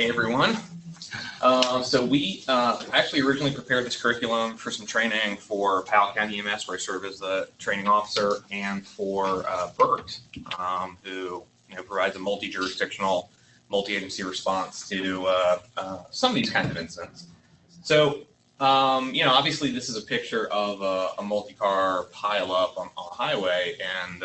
Hey everyone. So we actually originally prepared this curriculum for some training for Powell County EMS, where I serve as the training officer, and for BERT, who provides a multi-jurisdictional, multi-agency response to some of these kinds of incidents. So obviously this is a picture of a multi-car pileup on a highway, and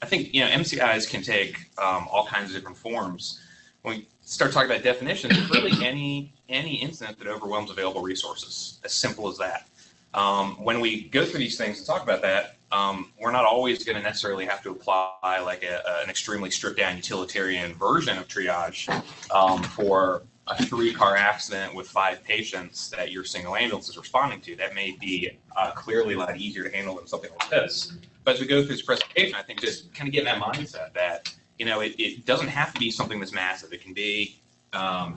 I think MCIs can take all kinds of different forms. When we start talking about definitions, it's really any incident that overwhelms available resources, as simple as that. When we go through these things and talk about that, we're not always going to necessarily have to apply like an extremely stripped down utilitarian version of triage for a 3-car accident with 5 patients that your single ambulance is responding to. That may be clearly a lot easier to handle than something like this. But as we go through this presentation, I think just kind of get in that mindset that it doesn't have to be something that's massive. It can be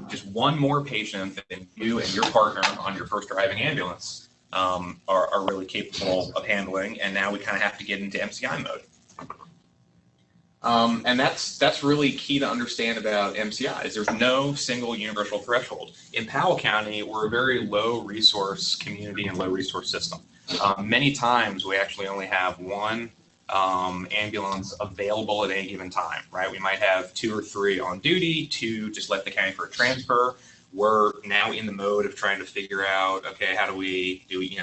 just one more patient than you and your partner on your first arriving ambulance are really capable of handling, and now we kind of have to get into MCI mode. And that's really key to understand about MCIs. There's no single universal threshold. In Powell County, we're a very low resource community and low resource system. Many times we actually only have one ambulance available at any given time, right? We might have 2 or 3 on duty to just let the county for a transfer. We're now in the mode of trying to figure out, okay, how do we need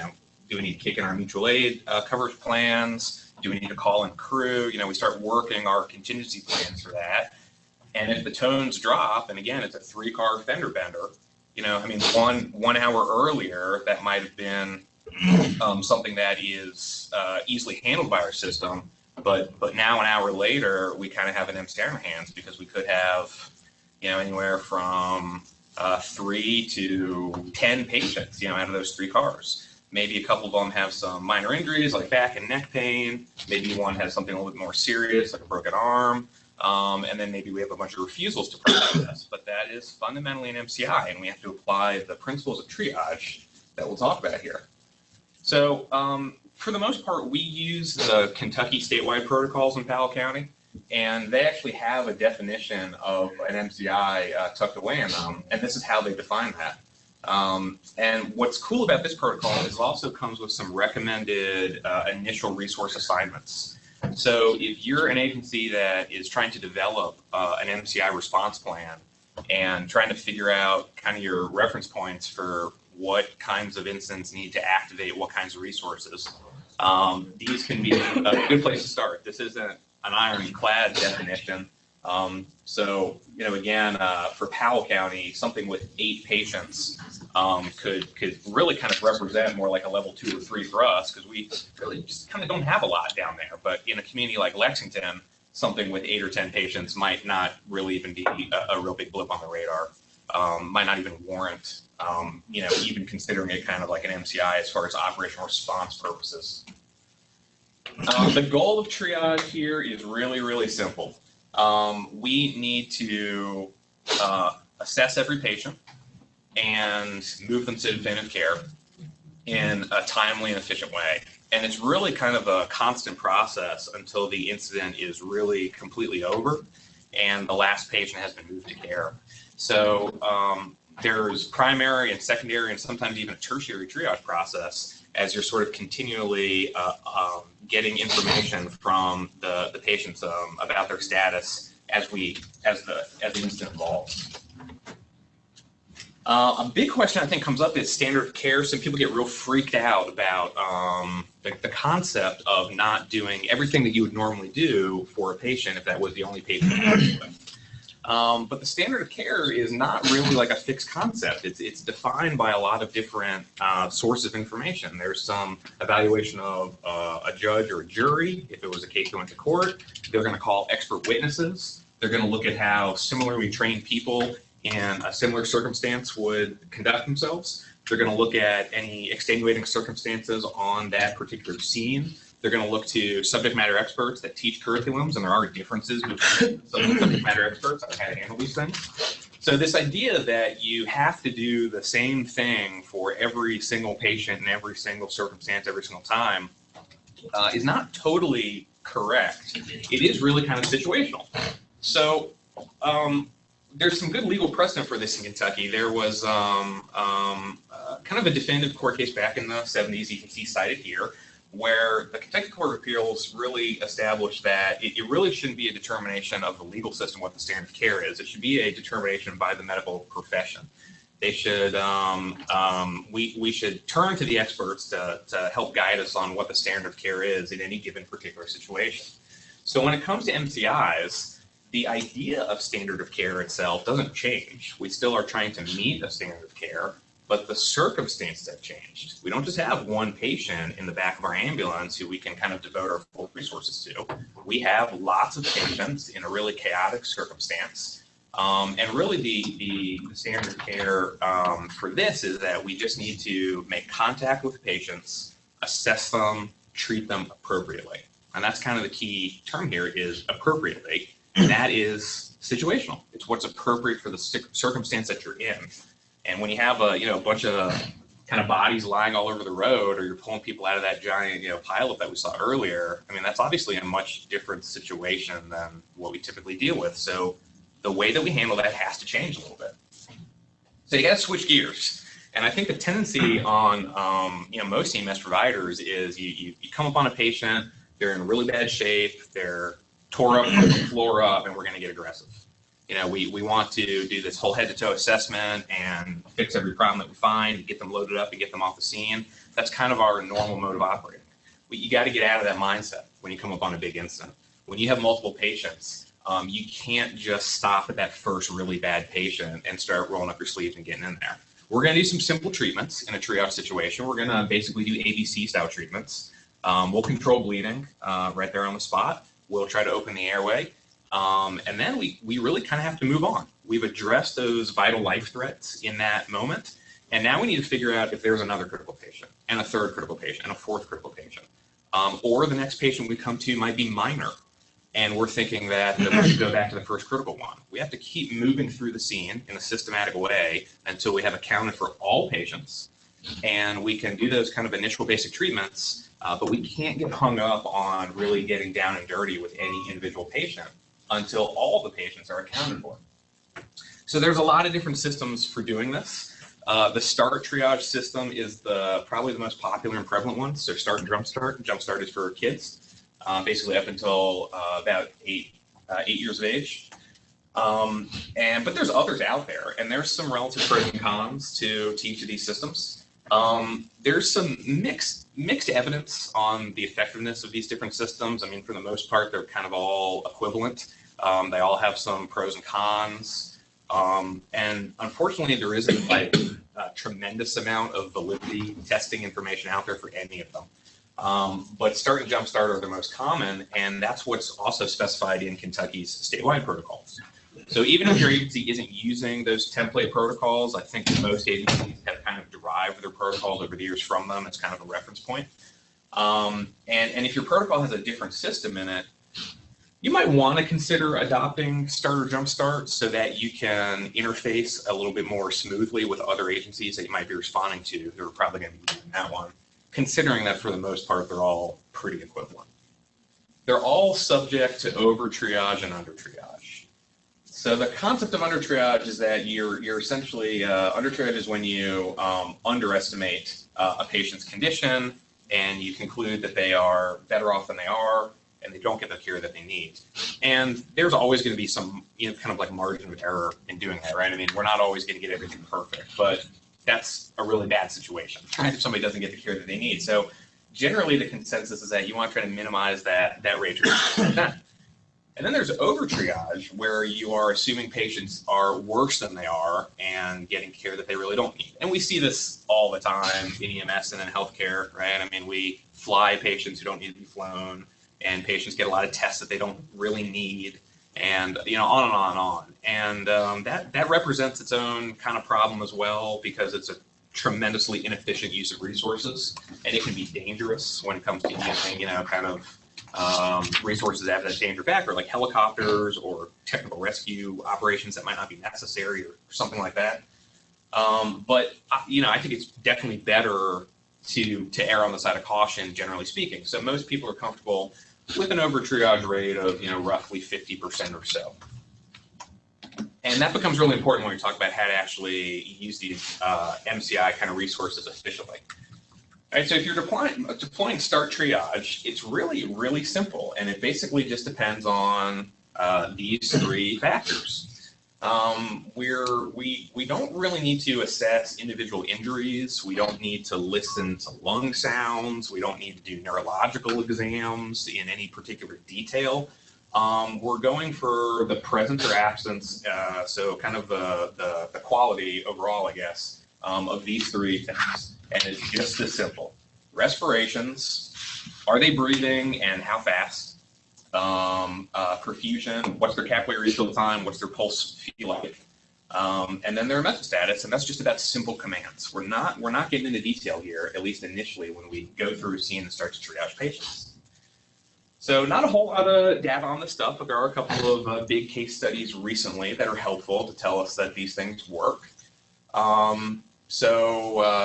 to kick in our mutual aid coverage plans? Do we need to call in crew? We start working our contingency plans for that. And if the tones drop, and again, it's a 3-car fender bender, one hour earlier, that might have been something that is easily handled by our system, but now an hour later, we kind of have an MCI in our hands because we could have, anywhere from 3 to 10 patients, out of those 3 cars. Maybe a couple of them have some minor injuries like back and neck pain. Maybe one has something a little bit more serious like a broken arm. And then maybe we have a bunch of refusals to process. But that is fundamentally an MCI, and we have to apply the principles of triage that we'll talk about here. So for the most part, we use the Kentucky statewide protocols in Powell County, and they actually have a definition of an MCI tucked away in them, and this is how they define that. And what's cool about this protocol is it also comes with some recommended initial resource assignments. So if you're an agency that is trying to develop an MCI response plan and trying to figure out kind of your reference points for what kinds of incidents need to activate what kinds of resources, these can be a good place to start. This isn't an ironclad definition. So, again, for Powell County, something with 8 patients could really kind of represent more like a level 2 or 3 for us, because we really just kind of don't have a lot down there. But in a community like Lexington, something with 8 or 10 patients might not really even be a real big blip on the radar. Might not even warrant, even considering it kind of like an MCI as far as operational response purposes. The goal of triage here is really, really simple. We need to assess every patient and move them to definitive care in a timely and efficient way. And it's really kind of a constant process until the incident is really completely over and the last patient has been moved to care. So there's primary and secondary and sometimes even a tertiary triage process as you're sort of continually getting information from the patients about their status as the incident evolves. A big question I think comes up is standard of care. Some people get real freaked out about the concept of not doing everything that you would normally do for a patient if that was the only patient you were dealing with. But the standard of care is not really like a fixed concept. It's defined by a lot of different sources of information. There's some evaluation of a judge or a jury. If it was a case that went to court, they're going to call expert witnesses. They're going to look at how similarly trained people in a similar circumstance would conduct themselves. They're going to look at any extenuating circumstances on that particular scene. They're going to look to subject matter experts that teach curriculums, and there are differences between subject matter experts on how to handle these things. So this idea that you have to do the same thing for every single patient in every single circumstance every single time is not totally correct. It is really kind of situational. So there's some good legal precedent for this in Kentucky. There was kind of a definitive court case back in the 70s, you can see cited here, where the Kentucky Court of Appeals really established that it really shouldn't be a determination of the legal system what the standard of care is. It should be a determination by the medical profession. They should, we should turn to the experts to help guide us on what the standard of care is in any given particular situation. So when it comes to MCIs, the idea of standard of care itself doesn't change. We still are trying to meet a standard of care, but the circumstances have changed. We don't just have one patient in the back of our ambulance who we can kind of devote our full resources to. We have lots of patients in a really chaotic circumstance. And really the standard of care for this is that we just need to make contact with patients, assess them, treat them appropriately. And that's kind of the key term here is appropriately. And that is situational. It's what's appropriate for the circumstance that you're in. And when you have a bunch of kind of bodies lying all over the road, or you're pulling people out of that giant pileup that we saw earlier, I mean that's obviously a much different situation than what we typically deal with. So the way that we handle that has to change a little bit. So you got to switch gears. And I think the tendency on most EMS providers is you come up on a patient, they're in really bad shape, they're tore up from the floor up, and we're going to get aggressive. We want to do this whole head-to-toe assessment and fix every problem that we find, get them loaded up and get them off the scene. That's kind of our normal mode of operating. But you got to get out of that mindset when you come up on a big incident. When you have multiple patients, you can't just stop at that first really bad patient and start rolling up your sleeves and getting in there. We're going to do some simple treatments in a triage situation. We're going to basically do ABC style treatments. We'll control bleeding right there on the spot. We'll try to open the airway. And then we really kind of have to move on. We've addressed those vital life threats in that moment. And now we need to figure out if there's another critical patient and a third critical patient and a fourth critical patient. Or the next patient we come to might be minor. And we're thinking that we should go back to the first critical one. We have to keep moving through the scene in a systematic way until we have accounted for all patients. And we can do those kind of initial basic treatments, but we can't get hung up on really getting down and dirty with any individual patient until all the patients are accounted for. So there's a lot of different systems for doing this. The START triage system is probably the most popular and prevalent one. So START and JumpSTART. JumpSTART is for kids. Basically up until about 8 years of age. But there's others out there, and there's some relative pros and cons to each of these systems. There's some mixed evidence on the effectiveness of these different systems. I mean, for the most part, they're kind of all equivalent. They all have some pros and cons. And unfortunately, there isn't like a tremendous amount of validity testing information out there for any of them. But START and JumpSTART are the most common, and that's what's also specified in Kentucky's statewide protocols. So even if your agency isn't using those template protocols, I think most agencies have kind of derived their protocols over the years from them. It's kind of a reference point. And if your protocol has a different system in it, you might want to consider adopting START or JumpSTART so that you can interface a little bit more smoothly with other agencies that you might be responding to. They're probably going to be using that one, considering that for the most part, they're all pretty equivalent. They're all subject to over-triage and under-triage. So the concept of under-triage is that you're essentially, under-triage is when you underestimate a patient's condition and you conclude that they are better off than they are and they don't get the care that they need. And there's always going to be some kind of like margin of error in doing that, right? I mean, we're not always going to get everything perfect, but that's a really bad situation, right? If somebody doesn't get the care that they need. So generally the consensus is that you want to try to minimize that rate to 50%. And then there's over-triage, where you are assuming patients are worse than they are and getting care that they really don't need. And we see this all the time in EMS and in healthcare, right? I mean, we fly patients who don't need to be flown, and patients get a lot of tests that they don't really need, and on and on and on. And that represents its own kind of problem as well, because it's a tremendously inefficient use of resources, and it can be dangerous when it comes to using, resources that have that danger factor, like helicopters or technical rescue operations that might not be necessary or something like that. But I think it's definitely better to err on the side of caution, generally speaking. So most people are comfortable with an over-triage rate of roughly 50% or so. And that becomes really important when we talk about how to actually use these MCI kind of resources efficiently. All right, so if you're deploying Start Triage, it's really, really simple, and it basically just depends on these three factors. We don't really need to assess individual injuries. We don't need to listen to lung sounds. We don't need to do neurological exams in any particular detail. We're going for the presence or absence, so kind of the quality overall, I guess, of these three things. And it's just as simple. Respirations, are they breathing and how fast? Perfusion, what's their capillary refill time? What's their pulse feel like? And then their mental status, and that's just about simple commands. We're not getting into detail here, at least initially, when we go through seeing and start to triage patients. So not a whole lot of data on this stuff, but there are a couple of big case studies recently that are helpful to tell us that these things work.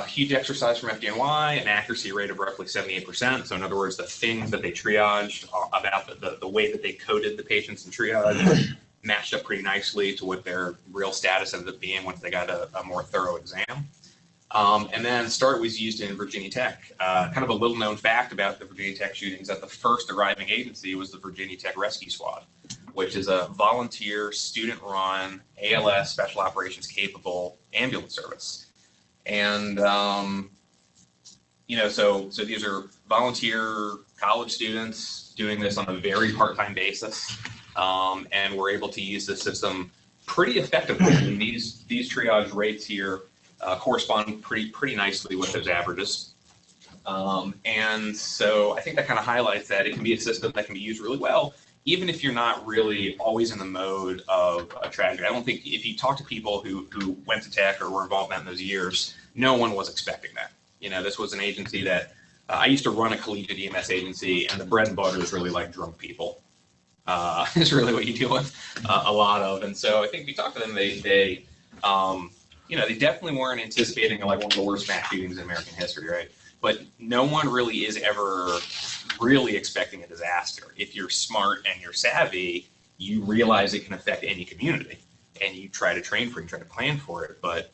Huge exercise from FDNY, an accuracy rate of roughly 78%. So in other words, the things that they triaged about the way that they coded the patients in triage matched up pretty nicely to what their real status ended up being once they got a more thorough exam. And then START was used in Virginia Tech. Kind of a little known fact about the Virginia Tech shootings, that the first arriving agency was the Virginia Tech Rescue Squad, which is a volunteer, student-run, ALS, special operations capable ambulance service. And, so these are volunteer college students doing this on a very part-time basis. And we're able to use this system pretty effectively. These triage rates here correspond pretty nicely with those averages. And so I think that kind of highlights that it can be a system that can be used really well, even if you're not really always in the mode of a tragedy. I don't think if you talk to people who went to tech or were involved in that in those years, no one was expecting that. This was an agency that I used to run a collegiate EMS agency, and the bread and butter is really like drunk people. Is really what you deal with a lot of. And so I think if you talk to them, they definitely weren't anticipating like one of the worst mass shootings in American history, right? But no one really is ever really expecting a disaster. If you're smart and you're savvy, you realize it can affect any community, and you try to train for it, you try to plan for it, but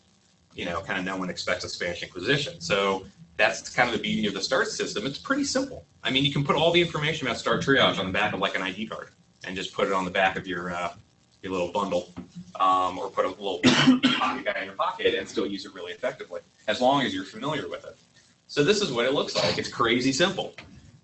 kind of no one expects a Spanish Inquisition. So that's kind of the beauty of the START system. It's pretty simple. I mean, you can put all the information about START Triage on the back of like an ID card and just put it on the back of your little bundle, or put a little pocket guy in your pocket and still use it really effectively, as long as you're familiar with it. So this is what it looks like. It's crazy simple.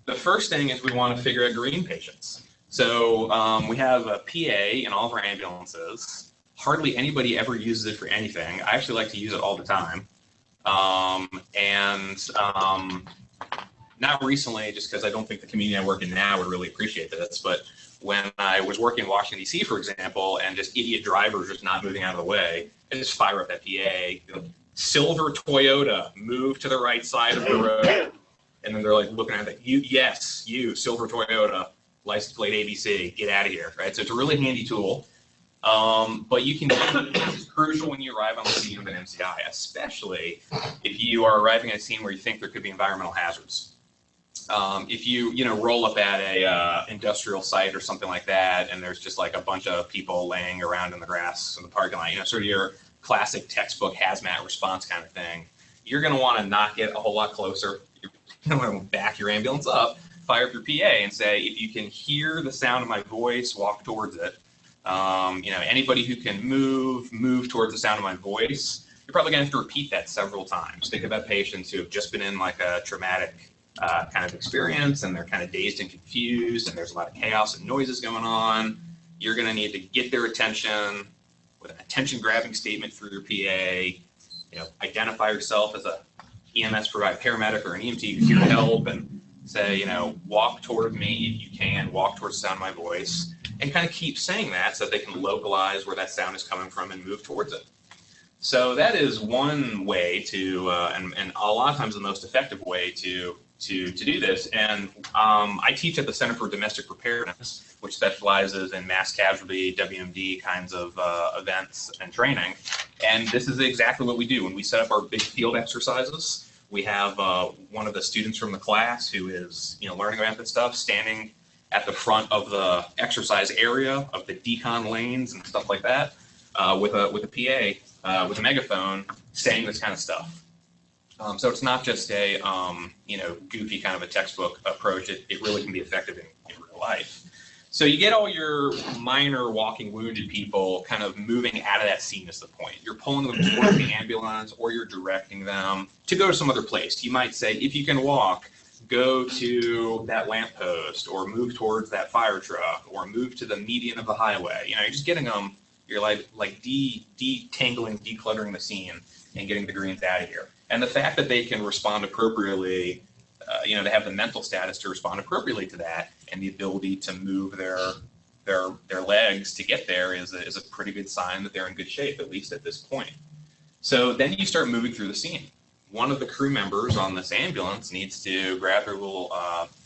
The first thing is we want to figure out green patients. So we have a PA in all of our ambulances. Hardly anybody ever uses it for anything. I actually like to use it all the time. Not recently, just because I don't think the community I work in now would really appreciate this, but when I was working in Washington, D.C., for example, and just idiot drivers just not moving out of the way, I just fire up that PA, silver Toyota, move to the right side of the road. And then they're like looking at it, you, silver Toyota, license plate ABC, get out of here, right? So it's a really handy tool. But you can, it's crucial when you arrive on the scene of an MCI, especially if you are arriving at a scene where you think there could be environmental hazards. If you roll up at a industrial site or something like that, and there's just like a bunch of people laying around in the grass in the parking lot, sort of your classic textbook hazmat response kind of thing, you're going to want to not get a whole lot closer. You're going to back your ambulance up, fire up your PA, and say, if you can hear the sound of my voice, walk towards it. Anybody who can move towards the sound of my voice, you're probably going to have to repeat that several times. Think about patients who have just been in like a traumatic kind of experience, and they're kind of dazed and confused, and there's a lot of chaos and noises going on. You're going to need to get their attention with an attention-grabbing statement through your PA. Identify yourself as a EMS provider, paramedic, or an EMT who's here to help, and say, walk toward me if you can, walk towards the sound of my voice, and kind of keep saying that so that they can localize where that sound is coming from and move towards it. So that is one way to, and a lot of times the most effective way to do this. And I teach at the Center for Domestic Preparedness, which specializes in mass casualty, WMD kinds of events and training. And this is exactly what we do. When we set up our big field exercises, we have one of the students from the class who is learning about this stuff standing at the front of the exercise area of the decon lanes and stuff like that. with a PA, with a megaphone, saying this kind of stuff. So it's not just a goofy kind of a textbook approach. It really can be effective in real life. So you get all your minor walking wounded people kind of moving out of that scene is the point. You're pulling them towards the ambulance, or you're directing them to go to some other place. You might say, if you can walk, go to that lamppost, or move towards that fire truck, or move to the median of the highway. You're just getting them, you're like detangling, decluttering the scene and getting the greens out of here. And the fact that they can respond appropriately, they have the mental status to respond appropriately to that, and the ability to move their legs to get there is a pretty good sign that they're in good shape, at least at this point. So then you start moving through the scene. One of the crew members on this ambulance needs to grab their little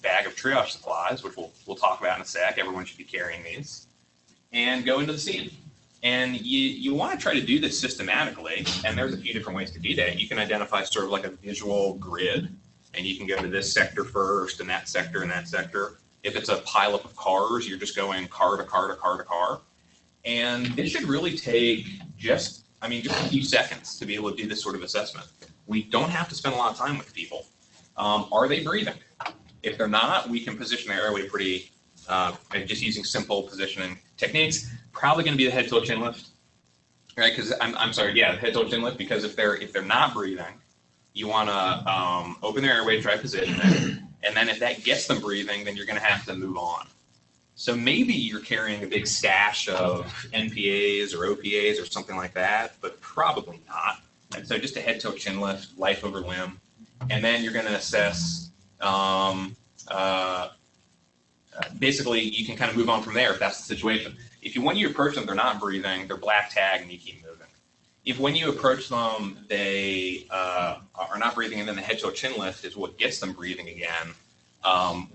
bag of triage supplies, which we'll talk about in a sec. Everyone should be carrying these, and go into the scene. And you want to try to do this systematically, and there's a few different ways to do that. You can identify sort of like a visual grid, and you can go to this sector first, and that sector, and that sector. If it's a pileup of cars, you're just going car to car to car to car. And this should really take just a few seconds to be able to do this sort of assessment. We don't have to spend a lot of time with people. Are they breathing? If they're not, we can position their airway pretty, just using simple positioning techniques. Probably going to be the head tilt chin lift, right? Because the head tilt chin lift. Because if they're not breathing, you want to open their airway, try positioning, and then if that gets them breathing, then you're going to have to move on. So maybe you're carrying a big stash of NPAs or OPAs or something like that, but probably not. And so just a head tilt chin lift, life over limb, and then you're going to assess. Basically, you can kind of move on from there if that's the situation. When you approach them, they're not breathing, they're black tag, and you keep moving. If when you approach them, they are not breathing, and then the head tilt chin lift is what gets them breathing again,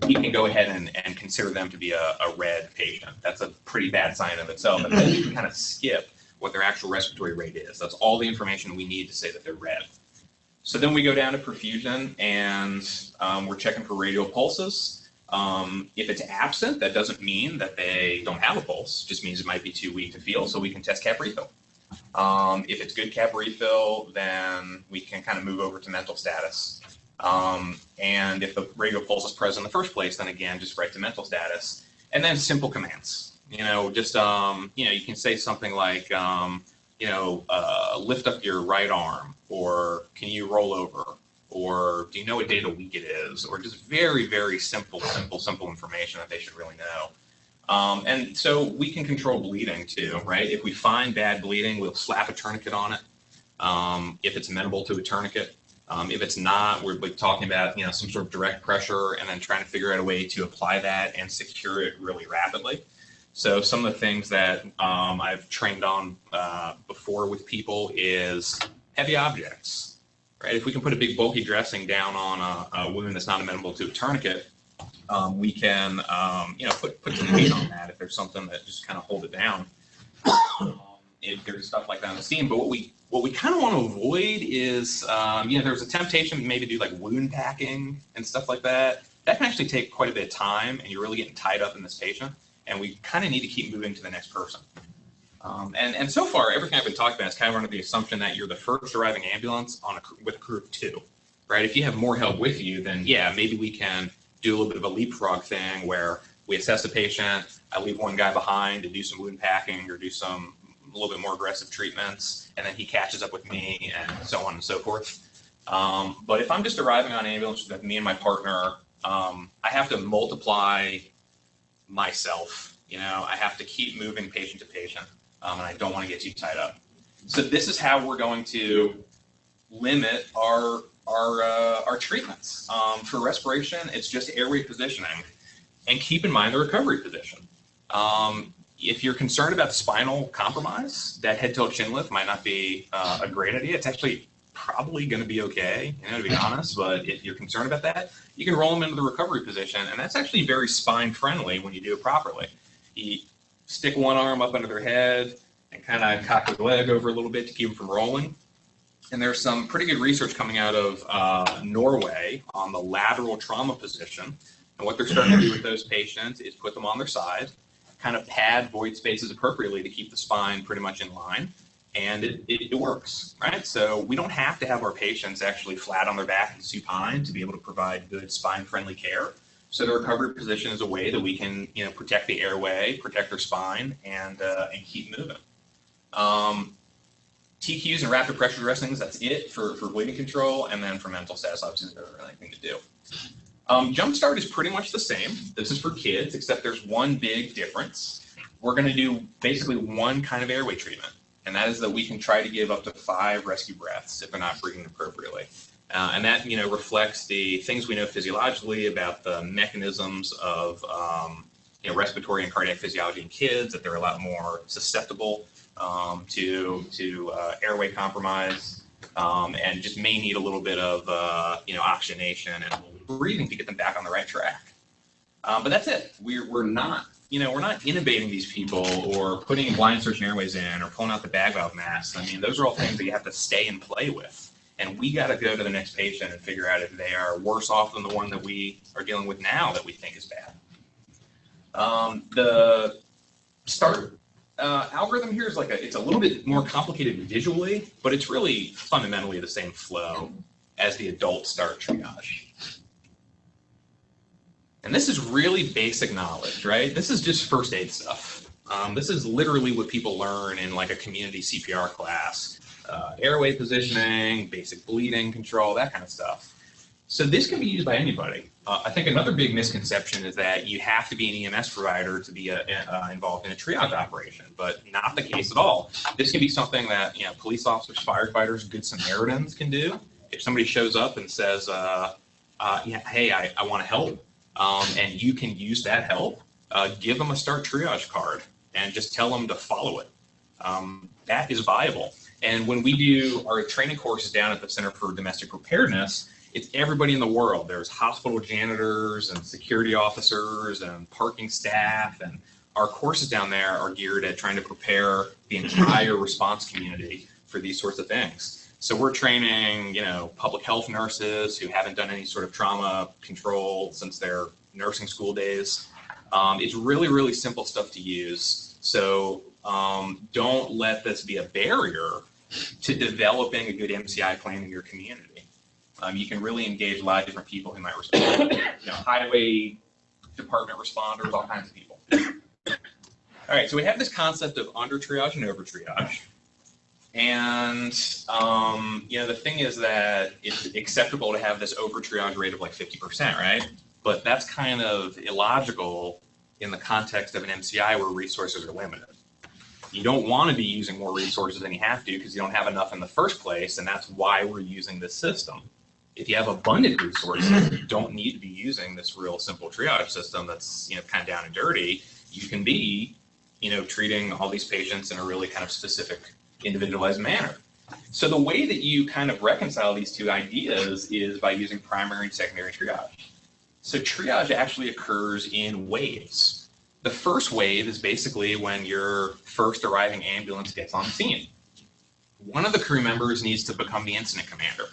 we can go ahead and consider them to be a red patient. That's a pretty bad sign of itself. And then you can kind of skip what their actual respiratory rate is. That's all the information we need to say that they're red. So then we go down to perfusion, and we're checking for radial pulses. If it's absent, that doesn't mean that they don't have a pulse. It just means it might be too weak to feel, so we can test cap refill. If it's good cap refill, then we can kind of move over to mental status. And if the radial pulse is present in the first place, then again, just right to mental status. And then simple commands. You can say something like, lift up your right arm, or can you roll over? Or do you know what day of the week it is? Or just very, very simple information that they should really know. And so we can control bleeding too, right? If we find bad bleeding, we'll slap a tourniquet on it. If it's amenable to a tourniquet. If it's not, we're talking about some sort of direct pressure, and then trying to figure out a way to apply that and secure it really rapidly. So some of the things that I've trained on before with people is heavy objects. Right? If we can put a big bulky dressing down on a wound that's not amenable to a tourniquet, we can put some weight on that if there's something that just kind of hold it down. If there's stuff like that on the scene, but what we kind of want to avoid is there's a temptation to maybe do like wound packing and stuff like that. That can actually take quite a bit of time, and you're really getting tied up in this patient, and we kind of need to keep moving to the next person. And so far, everything I've been talking about is kind of under the assumption that you're the first arriving ambulance with a crew of 2, right? If you have more help with you, then yeah, maybe we can do a little bit of a leapfrog thing where we assess the patient, I leave one guy behind to do some wound packing or do some a little bit more aggressive treatments, and then he catches up with me, and so on and so forth. But if I'm just arriving on ambulance with me and my partner, I have to multiply myself. I have to keep moving patient to patient. And I don't want to get too tied up. So this is how we're going to limit our treatments. For respiration, it's just airway positioning, and keep in mind the recovery position. If you're concerned about spinal compromise, that head tilt chin lift might not be a great idea. It's actually probably going to be okay, to be honest. But if you're concerned about that, you can roll them into the recovery position, and that's actually very spine friendly when you do it properly. You stick one arm up under their head and kind of cock the leg over a little bit to keep them from rolling. And there's some pretty good research coming out of Norway on the lateral trauma position. And what they're starting to do with those patients is put them on their side, kind of pad void spaces appropriately to keep the spine pretty much in line. And it works, right? So we don't have to have our patients actually flat on their back and supine to be able to provide good spine-friendly care. So the recovery position is a way that we can, protect the airway, protect their spine, and keep moving. TQs and rapid pressure dressings, that's it for bleeding control, and then for mental status, obviously, there's really anything to do. JumpStart is pretty much the same. This is for kids, except there's one big difference. We're going to do basically one kind of airway treatment, and that is that we can try to give up to 5 rescue breaths if they're not breathing appropriately. And that, reflects the things we know physiologically about the mechanisms of, respiratory and cardiac physiology in kids, that they're a lot more susceptible to airway compromise, and just may need a little bit of, oxygenation and a little bit of breathing to get them back on the right track. But that's it. We're not intubating these people or putting blind insertion airways in or pulling out the bag valve masks. I mean, those are all things that you have to stay and play with. And we got to go to the next patient and figure out if they are worse off than the one that we are dealing with now that we think is bad. The START algorithm here is it's a little bit more complicated visually, but it's really fundamentally the same flow as the adult START triage. And this is really basic knowledge, right? This is just first aid stuff. This is literally what people learn in a community CPR class. Airway positioning, basic bleeding control, that kind of stuff. So this can be used by anybody. I think another big misconception is that you have to be an EMS provider to be involved in a triage operation, but not the case at all. This can be something that police officers, firefighters, good Samaritans can do. If somebody shows up and says, hey, I want to help, and you can use that help, give them a START triage card and just tell them to follow it. That is viable. And when we do our training courses down at the Center for Domestic Preparedness, it's everybody in the world. There's hospital janitors and security officers and parking staff, and our courses down there are geared at trying to prepare the entire response community for these sorts of things. So we're training, public health nurses who haven't done any sort of trauma control since their nursing school days. It's really, really simple stuff to use. So don't let this be a barrier to developing a good MCI plan in your community. You can really engage a lot of different people who might respond, highway department responders, all kinds of people. All right, so we have this concept of under triage and over triage. And, the thing is that it's acceptable to have this over triage rate of 50%, right? But that's kind of illogical in the context of an MCI where resources are limited. You don't want to be using more resources than you have to because you don't have enough in the first place, and that's why we're using this system. If you have abundant resources, you don't need to be using this real simple triage system that's kind of down and dirty. You can be treating all these patients in a really kind of specific, individualized manner. So the way that you kind of reconcile these two ideas is by using primary and secondary triage. So triage actually occurs in waves. The first wave is basically when your first arriving ambulance gets on scene. One of the crew members needs to become the incident commander.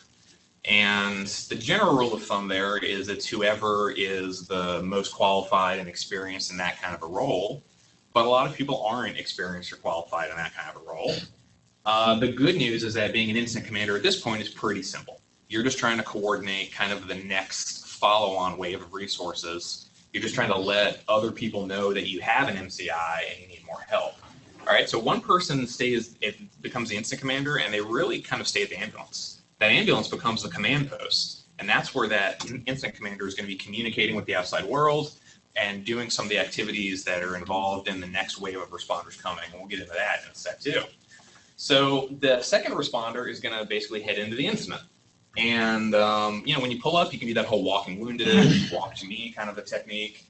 And the general rule of thumb there is it's whoever is the most qualified and experienced in that kind of a role. But a lot of people aren't experienced or qualified in that kind of a role. The good news is that being an incident commander at this point is pretty simple. You're just trying to coordinate kind of the next follow-on wave of resources. You're just trying to let other people know that you have an MCI and you need more help. All right, so one person becomes the incident commander, and they really kind of stay at the ambulance. That ambulance becomes the command post, and that's where that incident commander is going to be communicating with the outside world and doing some of the activities that are involved in the next wave of responders coming, and we'll get into that in a sec too. So the second responder is going to basically head into the incident. And, when you pull up, you can do that whole walking wounded, walk to me kind of a technique.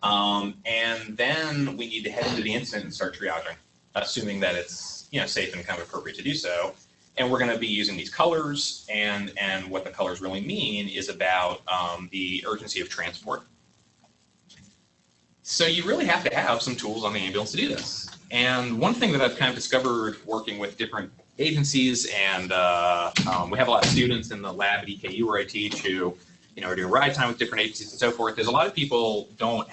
And then we need to head into the incident and start triaging, assuming that it's, safe and kind of appropriate to do so. And we're going to be using these colors, and what the colors really mean is about the urgency of transport. So you really have to have some tools on the ambulance to do this. And one thing that I've kind of discovered working with different agencies, and we have a lot of students in the lab at EKU where I teach who, or do a ride time with different agencies and so forth. There's a lot of people don't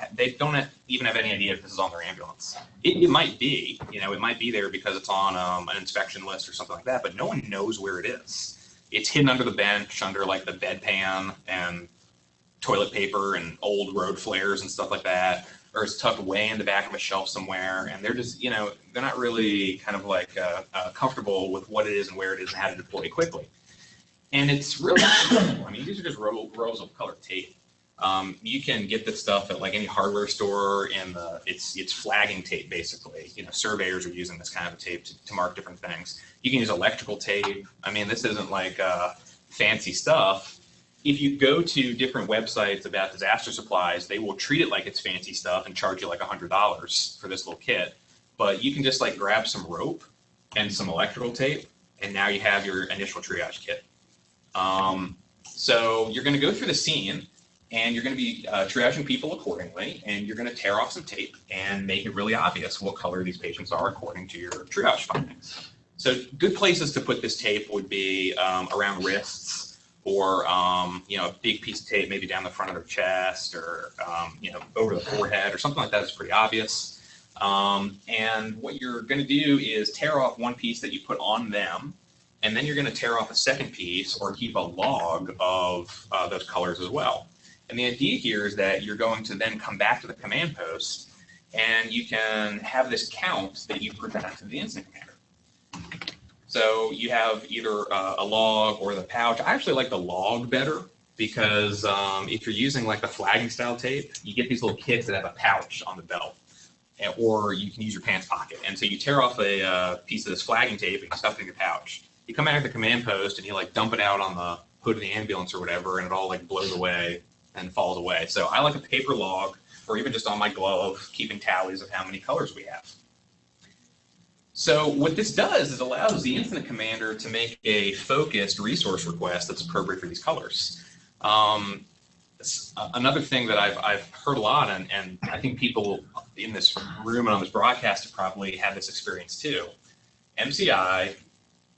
even have any idea if this is on their ambulance. It might be, it might be there because it's on an inspection list or something like that, but no one knows where it is. It's hidden under the bench, under like the bedpan and toilet paper and old road flares and stuff like that, or it's tucked way in the back of a shelf somewhere, and they're just, they're not really kind of like comfortable with what it is and where it is and how to deploy it quickly. And it's really simple. I mean, these are just rolls of colored tape. You can get this stuff at like any hardware store, and it's flagging tape basically. Surveyors are using this kind of tape to mark different things. You can use electrical tape. I mean, this isn't like fancy stuff. If you go to different websites about disaster supplies, they will treat it like it's fancy stuff and charge you like $100 for this little kit. But you can just like grab some rope and some electrical tape, and now you have your initial triage kit. So you're going to go through the scene, and you're going to be triaging people accordingly, and you're going to tear off some tape and make it really obvious what color these patients are according to your triage findings. So good places to put this tape would be around wrists, or a big piece of tape maybe down the front of their chest, or over the forehead or something like that is pretty obvious. And what you're going to do is tear off one piece that you put on them, and then you're going to tear off a second piece or keep a log of those colors as well. And the idea here is that you're going to then come back to the command post, and you can have this count that you present to the incident commander. So you have either a log or the pouch. I actually like the log better, because if you're using like the flagging style tape, you get these little kits that have a pouch on the belt, or you can use your pants pocket. And so you tear off a piece of this flagging tape and you stuff it in your pouch. You come back to the command post and you like dump it out on the hood of the ambulance or whatever, and it all like blows away and falls away. So I like a paper log, or even just on my glove, keeping tallies of how many colors we have. So what this does is allows the incident commander to make a focused resource request that's appropriate for these colors. Another thing that I've heard a lot, and I think people in this room and on this broadcast have probably had this experience too. MCI,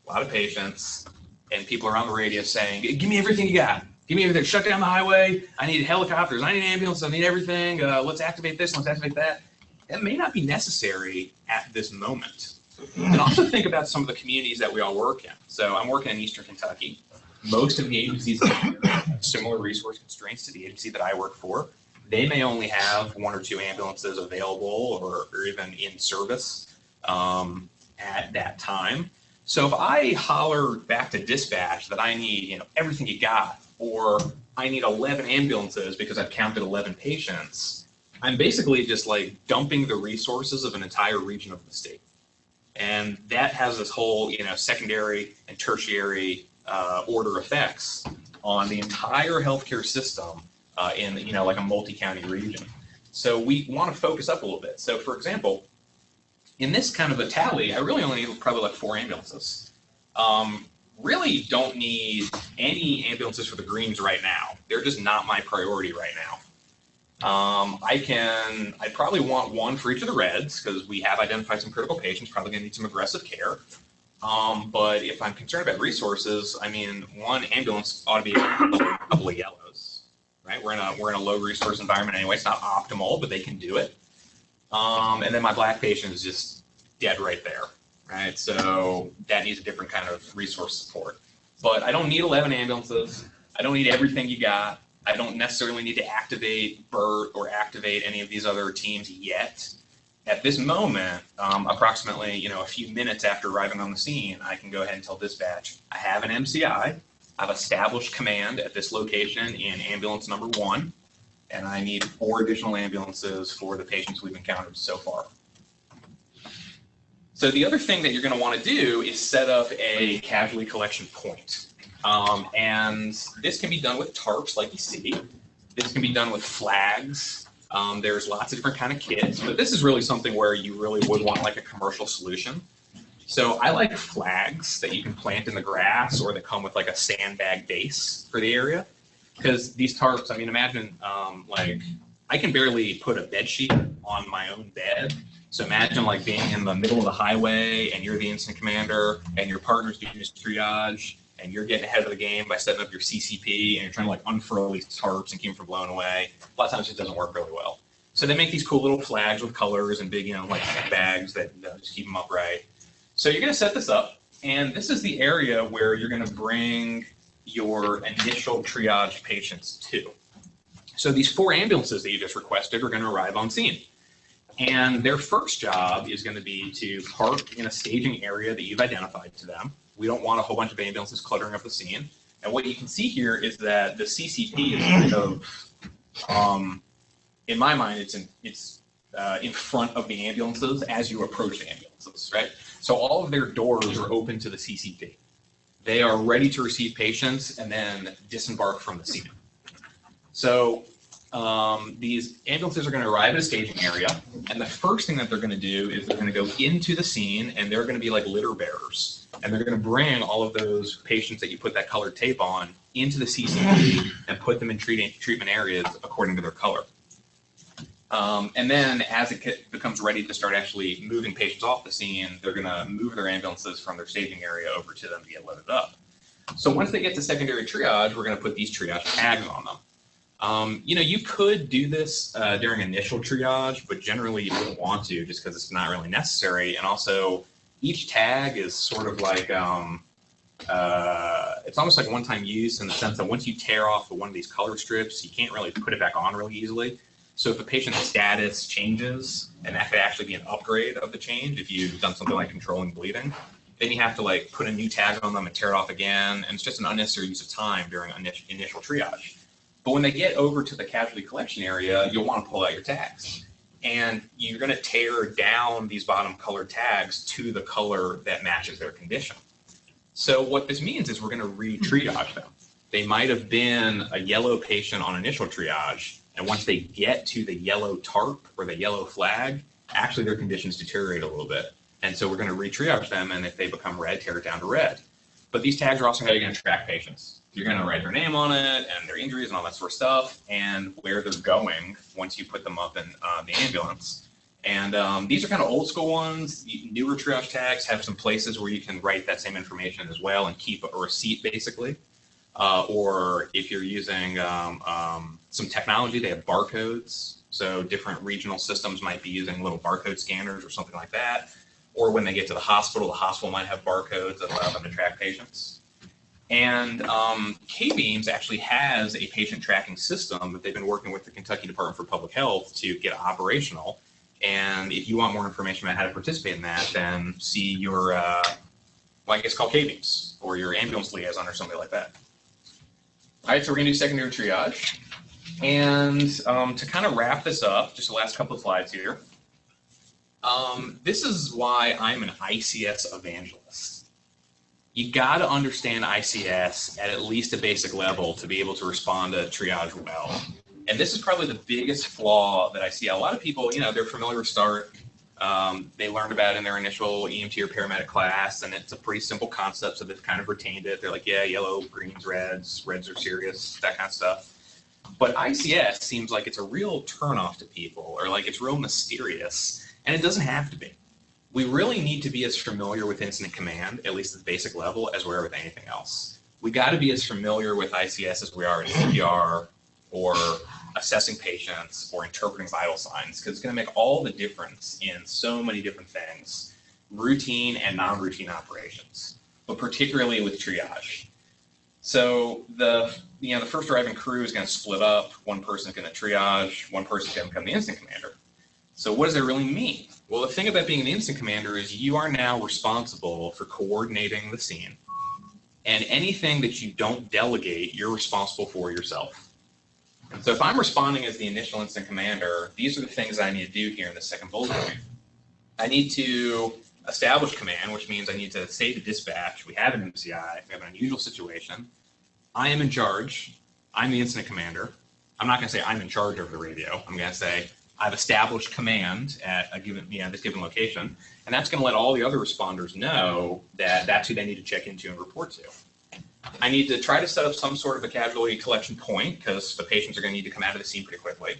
a lot of patients, and people are on the radio saying, give me everything you got. Give me everything. Shut down the highway. I need helicopters. I need ambulances. I need everything. Let's activate this. Let's activate that. That may not be necessary at this moment. And also think about some of the communities that we all work in. So I'm working in Eastern Kentucky. Most of the agencies have similar resource constraints to the agency that I work for. They may only have 1 or 2 ambulances available or even in service at that time. So if I holler back to dispatch that I need everything you got, or I need 11 ambulances because I've counted 11 patients, I'm basically just like dumping the resources of an entire region of the state. And that has this whole secondary and tertiary order effects on the entire healthcare system in like a multi-county region. So we want to focus up a little bit. So for example, in this kind of a tally, I really only need probably like 4 ambulances. Really don't need any ambulances for the greens right now. They're just not my priority right now. I probably want 1 for each of the reds, because we have identified some critical patients, probably gonna need some aggressive care. But if I'm concerned about resources, I mean, 1 ambulance ought to be a couple of yellows, right? We're in a low resource environment anyway. It's not optimal, but they can do it. And then my black patient is just dead right there, right? So that needs a different kind of resource support. But I don't need 11 ambulances. I don't need everything you got. I don't necessarily need to activate BERT or activate any of these other teams yet. At this moment, approximately a few minutes after arriving on the scene, I can go ahead and tell dispatch, I have an MCI. I've established command at this location in ambulance number 1. And I need 4 additional ambulances for the patients we've encountered so far. So the other thing that you're going to want to do is set up a casualty collection point. And this can be done with tarps like you see. This can be done with flags. There's lots of different kind of kits, but this is really something where you really would want like a commercial solution. So I like flags that you can plant in the grass, or that come with like a sandbag base for the area. Because these tarps, I mean, imagine like I can barely put a bed sheet on my own bed. So imagine like being in the middle of the highway and you're the incident commander and your partner's doing this triage, and you're getting ahead of the game by setting up your CCP and you're trying to like unfurl these tarps and keep them from blowing away, a lot of times it doesn't work really well. So they make these cool little flags with colors and big, like bags that just keep them upright. So you're going to set this up, and this is the area where you're going to bring your initial triage patients to. So these 4 ambulances that you just requested are going to arrive on scene. And their first job is going to be to park in a staging area that you've identified to them. We don't want a whole bunch of ambulances cluttering up the scene. And what you can see here is that the CCP is kind of, in my mind, it's in front of the ambulances as you approach the ambulances, right? So all of their doors are open to the CCP. They are ready to receive patients and then disembark from the scene. So these ambulances are going to arrive at a staging area, and the first thing that they're going to do is they're going to go into the scene, and they're going to be like litter bearers, and they're going to bring all of those patients that you put that colored tape on into the CCP and put them in treatment areas according to their color. And then as it becomes ready to start actually moving patients off the scene, they're going to move their ambulances from their staging area over to them to get loaded up. So once they get to secondary triage, we're going to put these triage tags on them. You could do this during initial triage, but generally you wouldn't want to just because it's not really necessary. And also, each tag is sort of like, it's almost like one-time use in the sense that once you tear off one of these color strips, you can't really put it back on really easily. So if a patient's status changes, and that could actually be an upgrade of the change if you've done something like controlling bleeding, then you have to like put a new tag on them and tear it off again, and it's just an unnecessary use of time during initial triage. But when they get over to the casualty collection area, you'll want to pull out your tags. And you're going to tear down these bottom colored tags to the color that matches their condition. So what this means is we're going to re-triage them. They might have been a yellow patient on initial triage, and once they get to the yellow tarp or the yellow flag, actually their conditions deteriorate a little bit. And so we're going to re-triage them, and if they become red, tear it down to red. But these tags are also how you're going to track patients. You're going to write their name on it and their injuries and all that sort of stuff and where they're going once you put them up in the ambulance. And these are kind of old school ones. Newer triage tags have some places where you can write that same information as well and keep a receipt basically. Or if you're using some technology, they have barcodes. So different regional systems might be using little barcode scanners or something like that. Or when they get to the hospital might have barcodes that allow them to track patients. And K-Beams actually has a patient tracking system that they've been working with the Kentucky Department for Public Health to get operational. And if you want more information about how to participate in that, then see your, I guess call K-Beams or your ambulance liaison or something like that. All right, so we're going to do secondary triage. And to kind of wrap this up, just the last couple of slides here. This is why I'm an ICS evangelist. You got to understand ICS at least a basic level to be able to respond to triage well. And this is probably the biggest flaw that I see. A lot of people, they're familiar with START. They learned about it in their initial EMT or paramedic class, and it's a pretty simple concept, so they've kind of retained it. They're like, yeah, yellow, greens, reds are serious, that kind of stuff. But ICS seems like it's a real turnoff to people, or like it's real mysterious, and it doesn't have to be. We really need to be as familiar with incident command, at least at the basic level, as we are with anything else. We got to be as familiar with ICS as we are in CPR or assessing patients or interpreting vital signs, because it's going to make all the difference in so many different things, routine and non-routine operations, but particularly with triage. So the first arriving crew is going to split up. One person is going to triage. One person is going to become the incident commander. So what does that really mean? Well, the thing about being an incident commander is you are now responsible for coordinating the scene. And anything that you don't delegate, you're responsible for yourself. And so if I'm responding as the initial incident commander, these are the things I need to do here in the second bullet point. I need to establish command, which means I need to say to dispatch, we have an MCI, we have an unusual situation. I am in charge. I'm the incident commander. I'm not going to say I'm in charge over the radio. I'm going to say I've established command at a given, this given location, and that's going to let all the other responders know that that's who they need to check into and report to. I need to try to set up some sort of a casualty collection point because the patients are going to need to come out of the scene pretty quickly.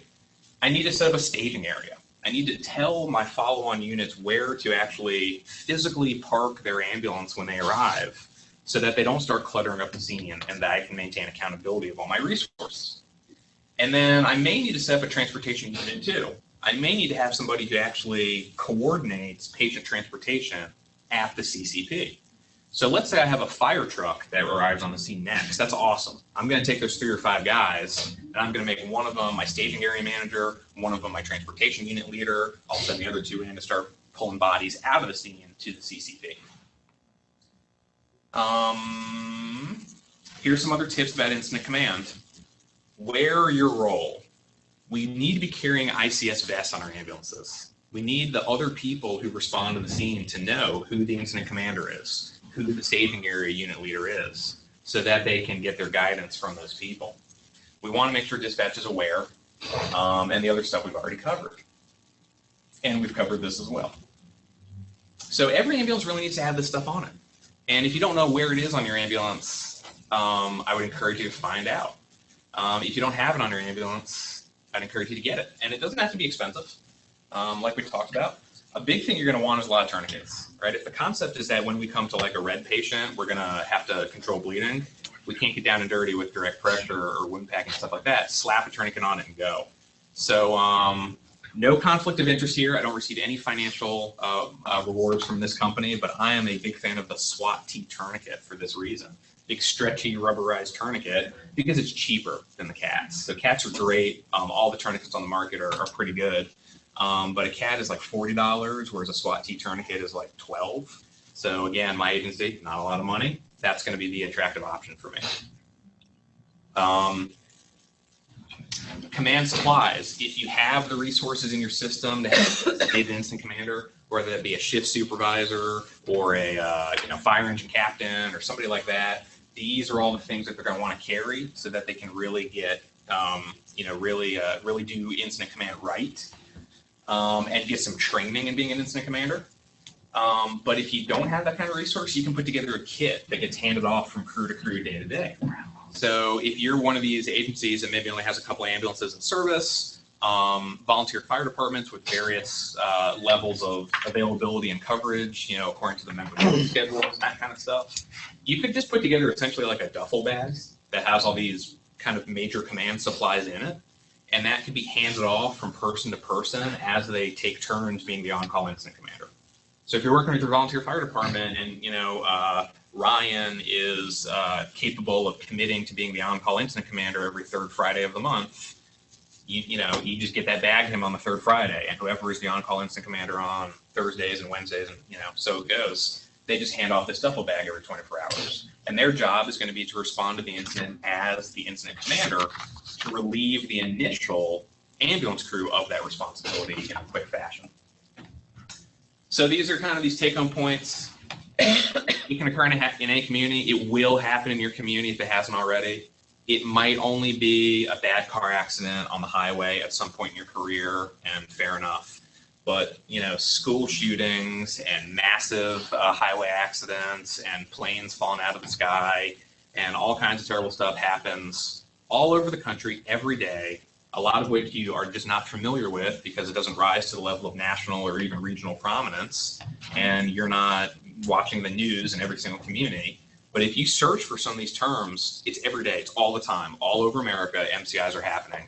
I need to set up a staging area. I need to tell my follow-on units where to actually physically park their ambulance when they arrive so that they don't start cluttering up the scene and that I can maintain accountability of all my resources. And then I may need to set up a transportation unit too. I may need to have somebody who actually coordinates patient transportation at the CCP. So let's say I have a fire truck that arrives on the scene next. That's awesome. I'm going to take those 3 or 5 guys, and I'm going to make one of them my staging area manager, one of them my transportation unit leader. I'll send the other 2 in to start pulling bodies out of the scene to the CCP. Here's some other tips about incident command. Wear your role. We need to be carrying ICS vests on our ambulances. We need the other people who respond to the scene to know who the incident commander is, who the staging area unit leader is, so that they can get their guidance from those people. We want to make sure dispatch is aware, and the other stuff we've already covered. And we've covered this as well. So every ambulance really needs to have this stuff on it. And if you don't know where it is on your ambulance, I would encourage you to find out. If you don't have it on your ambulance, I'd encourage you to get it. And it doesn't have to be expensive, like we talked about. A big thing you're going to want is a lot of tourniquets, right? If the concept is that when we come to like a red patient, we're going to have to control bleeding, we can't get down and dirty with direct pressure or wound packing, stuff like that. Slap a tourniquet on it and go. So no conflict of interest here. I don't receive any financial rewards from this company, but I am a big fan of the SWAT T tourniquet for this reason. Big stretchy rubberized tourniquet because it's cheaper than the CATs. So CATs are great. All the tourniquets on the market are pretty good. But a CAT is like $40, whereas a SWAT T tourniquet is like $12. So again, my agency, not a lot of money. That's going to be the attractive option for me. Command supplies. If you have the resources in your system to have an incident commander, whether that be a shift supervisor or a fire engine captain or somebody like that, these are all the things that they're going to want to carry so that they can really get, really do incident command right, and get some training in being an incident commander. But if you don't have that kind of resource, you can put together a kit that gets handed off from crew to crew day to day. So if you're one of these agencies that maybe only has a couple of ambulances in service, volunteer fire departments with various levels of availability and coverage, according to the member schedules, that kind of stuff, you could just put together essentially like a duffel bag that has all these kind of major command supplies in it, and that could be handed off from person to person as they take turns being the on-call incident commander. So if you're working with your volunteer fire department and Ryan is capable of committing to being the on-call incident commander every 3rd Friday of the month, you just get that bag to him on the 3rd Friday, and whoever is the on-call incident commander on Thursdays and Wednesdays, and so it goes. They just hand off this duffel bag every 24 hours, and their job is going to be to respond to the incident as the incident commander to relieve the initial ambulance crew of that responsibility in a quick fashion. So these are kind of these take-home points. It can occur in any community. It will happen in your community if it hasn't already. It might only be a bad car accident on the highway at some point in your career, and fair enough. But, school shootings and massive highway accidents and planes falling out of the sky and all kinds of terrible stuff happens all over the country every day, a lot of which you are just not familiar with because it doesn't rise to the level of national or even regional prominence, and you're not watching the news in every single community. But if you search for some of these terms, it's every day, it's all the time, all over America, MCIs are happening.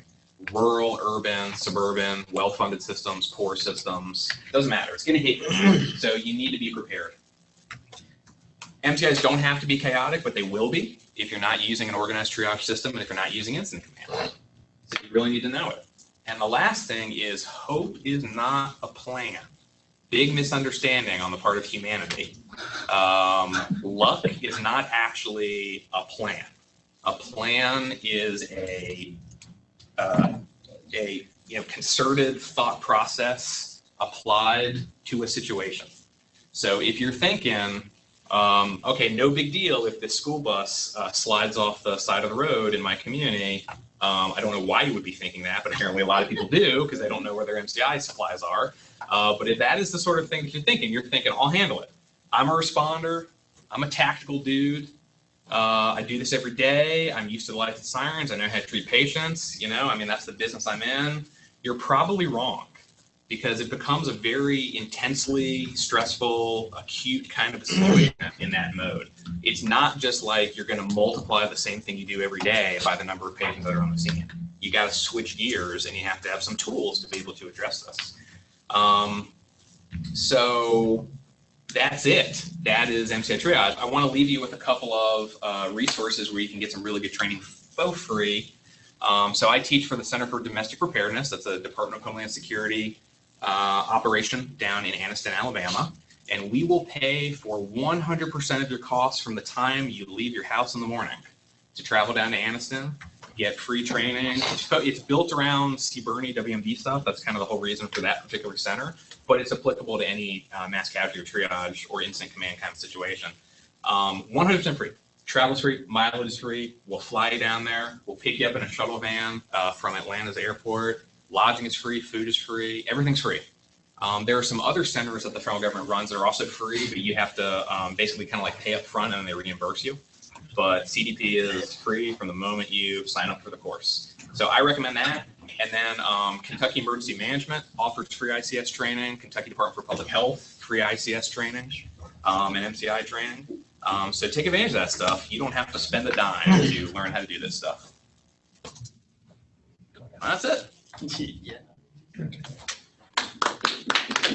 Rural, urban, suburban, well-funded systems, poor systems, doesn't matter, it's going to hit you. So you need to be prepared. MCIs don't have to be chaotic, but they will be if you're not using an organized triage system and if you're not using incident command. So you really need to know it. And the last thing is hope is not a plan. Big misunderstanding on the part of humanity. Luck is not actually a plan. A plan is a concerted thought process applied to a situation. So if you're thinking, okay, no big deal if this school bus slides off the side of the road in my community. I don't know why you would be thinking that, but apparently a lot of people do because they don't know where their MCI supplies are. But if that is the sort of thing that you're thinking, I'll handle it. I'm a responder. I'm a tactical dude. I do this every day. I'm used to the lights and sirens. I know how to treat patients. That's the business I'm in. You're probably wrong. because it becomes a very intensely stressful, acute kind of a situation in that mode. It's not just like you're going to multiply the same thing you do every day by the number of patients that are on the scene. You got to switch gears, and you have to have some tools to be able to address this. So that's it. That is MCI Triage. I want to leave you with a couple of resources where you can get some really good training for free. So I teach for the Center for Domestic Preparedness. That's a Department of Homeland Security operation down in Anniston, Alabama. And we will pay for 100% of your costs from the time you leave your house in the morning to travel down to Anniston, get free training. It's built around CBRNE WMD stuff. That's kind of the whole reason for that particular center, but it's applicable to any mass casualty or triage or incident command kind of situation. 100% free. Travel's free, mileage is free. We'll fly you down there. We'll pick you up in a shuttle van from Atlanta's airport. Lodging is free, food is free, everything's free. There are some other centers that the federal government runs that are also free, but you have to basically kind of like pay up front and then they reimburse you. But CDP is free from the moment you sign up for the course. So I recommend that. And then Kentucky Emergency Management offers free ICS training, Kentucky Department for Public Health, free ICS training, and MCI training. So take advantage of that stuff. You don't have to spend a dime to learn how to do this stuff. That's it. Yeah.